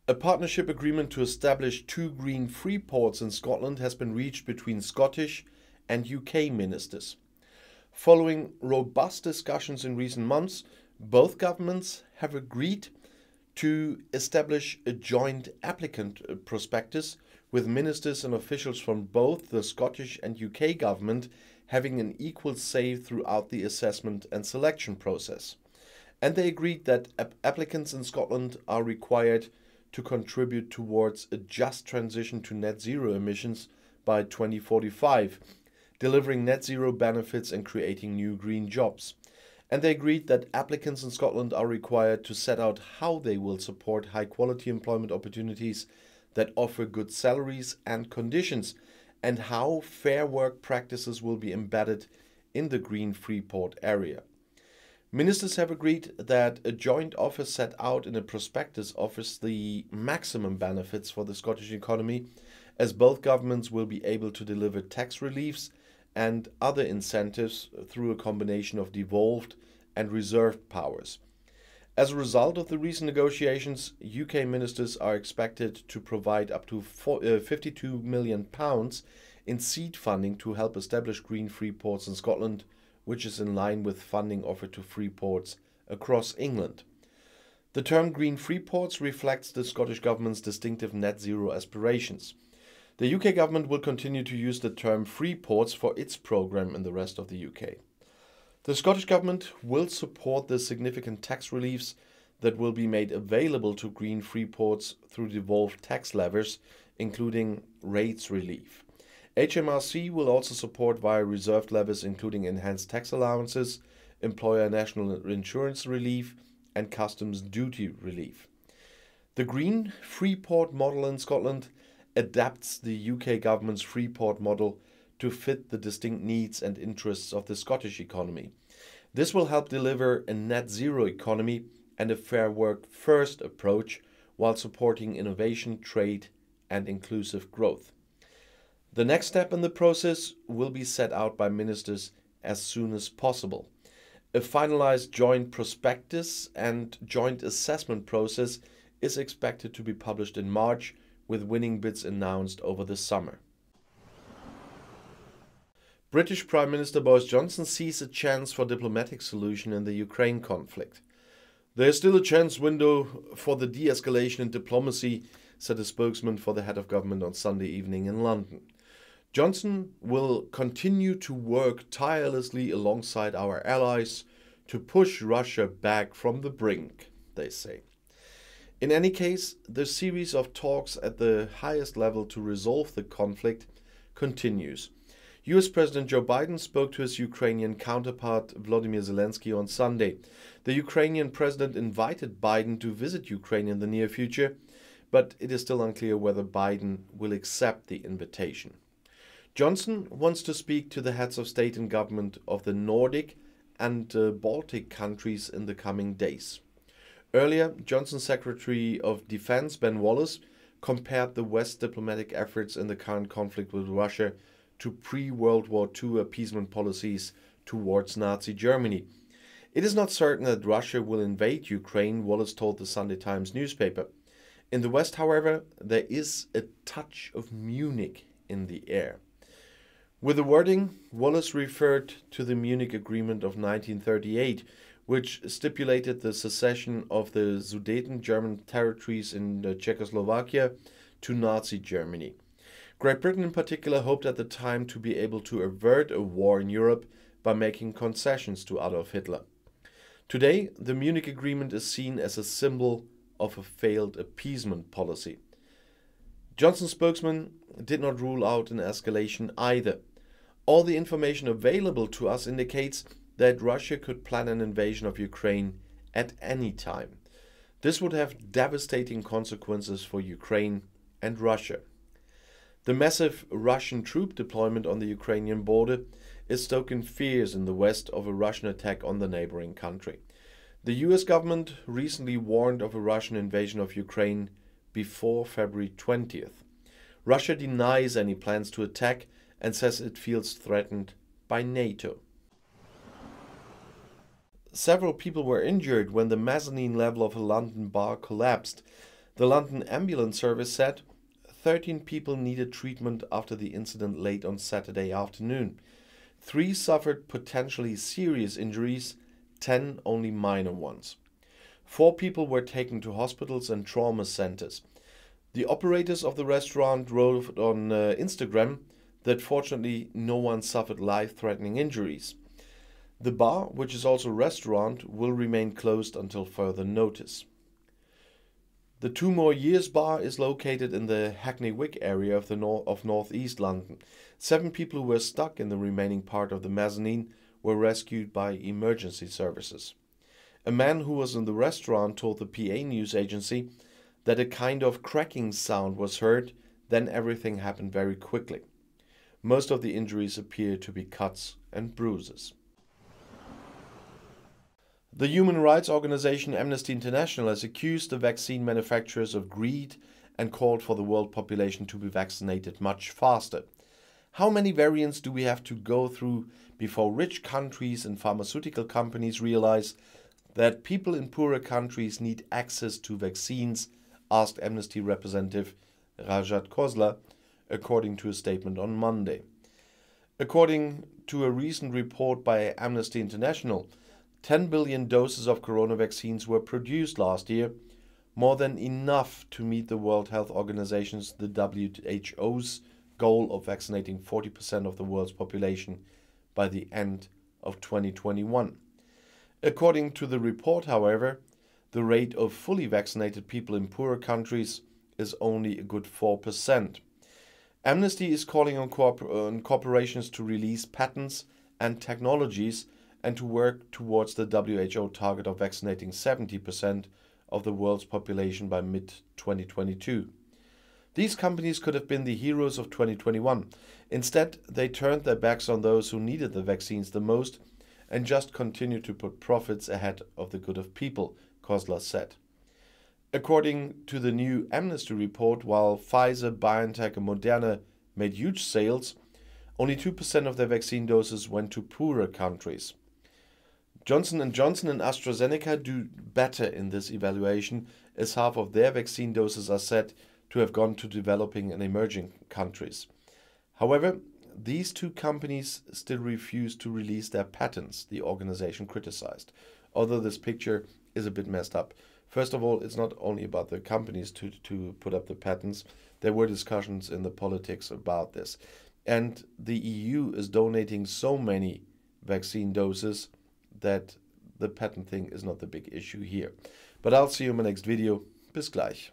A partnership agreement to establish 2 green freeports in Scotland has been reached between Scottish and UK ministers. Following robust discussions in recent months, both governments have agreed to establish a joint applicant prospectus with ministers and officials from both the Scottish and UK government having an equal say throughout the assessment and selection process. And they agreed that applicants in Scotland are required to contribute towards a just transition to net zero emissions by 2045, delivering net zero benefits and creating new green jobs. And they agreed that applicants in Scotland are required to set out how they will support high quality employment opportunities that offer good salaries and conditions, and how fair work practices will be embedded in the Green Freeport area. Ministers have agreed that a joint offer set out in a prospectus offers the maximum benefits for the Scottish economy, as both governments will be able to deliver tax reliefs and other incentives through a combination of devolved and reserved powers. As a result of the recent negotiations, UK ministers are expected to provide up to £52 million in seed funding to help establish green freeports in Scotland, which is in line with funding offered to freeports across England. The term Green Freeports reflects the Scottish Government's distinctive net zero aspirations. The UK Government will continue to use the term Freeports for its programme in the rest of the UK. The Scottish Government will support the significant tax reliefs that will be made available to Green Freeports through devolved tax levers, including rates relief. HMRC will also support via reserved levers including enhanced tax allowances, employer national insurance relief and customs duty relief. The Green Freeport model in Scotland adapts the UK government's Freeport model to fit the distinct needs and interests of the Scottish economy. This will help deliver a net zero economy and a fair work first approach while supporting innovation, trade and inclusive growth. The next step in the process will be set out by ministers as soon as possible. A finalized joint prospectus and joint assessment process is expected to be published in March, with winning bids announced over the summer. British Prime Minister Boris Johnson sees a chance for diplomatic solution in the Ukraine conflict. There is still a chance window for the de-escalation in diplomacy, said a spokesman for the head of government on Sunday evening in London. Johnson will continue to work tirelessly alongside our allies to push Russia back from the brink, they say. In any case, the series of talks at the highest level to resolve the conflict continues. US President Joe Biden spoke to his Ukrainian counterpart Volodymyr Zelensky on Sunday. The Ukrainian president invited Biden to visit Ukraine in the near future, but it is still unclear whether Biden will accept the invitation. Johnson wants to speak to the heads of state and government of the Nordic and Baltic countries in the coming days. Earlier, Johnson's Secretary of Defense Ben Wallace compared the West's diplomatic efforts in the current conflict with Russia to pre-World War II appeasement policies towards Nazi Germany. It is not certain that Russia will invade Ukraine, Wallace told the Sunday Times newspaper. In the West, however, there is a touch of Munich in the air. With the wording, Wallace referred to the Munich Agreement of 1938, which stipulated the secession of the Sudeten German territories in Czechoslovakia to Nazi Germany. Great Britain in particular hoped at the time to be able to avert a war in Europe by making concessions to Adolf Hitler. Today, the Munich Agreement is seen as a symbol of a failed appeasement policy. Johnson's spokesman did not rule out an escalation either. All the information available to us indicates that Russia could plan an invasion of Ukraine at any time. This would have devastating consequences for Ukraine and Russia. The massive Russian troop deployment on the Ukrainian border is stoking fears in the West of a Russian attack on the neighboring country. The US government recently warned of a Russian invasion of Ukraine before February 20th. Russia denies any plans to attack and says it feels threatened by NATO. Several people were injured when the mezzanine level of a London bar collapsed. The London Ambulance Service said 13 people needed treatment after the incident late on Saturday afternoon. 3 suffered potentially serious injuries, 10 only minor ones. 4 people were taken to hospitals and trauma centers. The operators of the restaurant wrote on Instagram that fortunately no one suffered life-threatening injuries. The bar, which is also a restaurant, will remain closed until further notice. The 2 More Years bar is located in the Hackney Wick area of northeast London. 7 people who were stuck in the remaining part of the mezzanine were rescued by emergency services. A man who was in the restaurant told the PA news agency that a kind of cracking sound was heard, then everything happened very quickly. Most of the injuries appear to be cuts and bruises. The human rights organization Amnesty International has accused the vaccine manufacturers of greed and called for the world population to be vaccinated much faster. How many variants do we have to go through before rich countries and pharmaceutical companies realize that people in poorer countries need access to vaccines? Asked Amnesty representative Rajat Khosla, according to a statement on Monday. According to a recent report by Amnesty International, 10 billion doses of corona vaccines were produced last year, more than enough to meet the World Health Organization's, the WHO's, goal of vaccinating 40% of the world's population by the end of 2021. According to the report, however, the rate of fully vaccinated people in poorer countries is only a good 4%. Amnesty is calling on corporations to release patents and technologies and to work towards the WHO target of vaccinating 70% of the world's population by mid-2022. These companies could have been the heroes of 2021. Instead, they turned their backs on those who needed the vaccines the most and just continued to put profits ahead of the good of people, Khosla said. According to the new Amnesty report, while Pfizer, BioNTech and Moderna made huge sales, only 2% of their vaccine doses went to poorer countries. Johnson & Johnson and AstraZeneca do better in this evaluation, as half of their vaccine doses are said to have gone to developing and emerging countries. However, these 2 companies still refuse to release their patents, the organization criticized, although this picture is a bit messed up. First of all, it's not only about the companies to put up the patents. There were discussions in the politics about this. And the EU is donating so many vaccine doses that the patent thing is not the big issue here. But I'll see you in my next video. Bis gleich.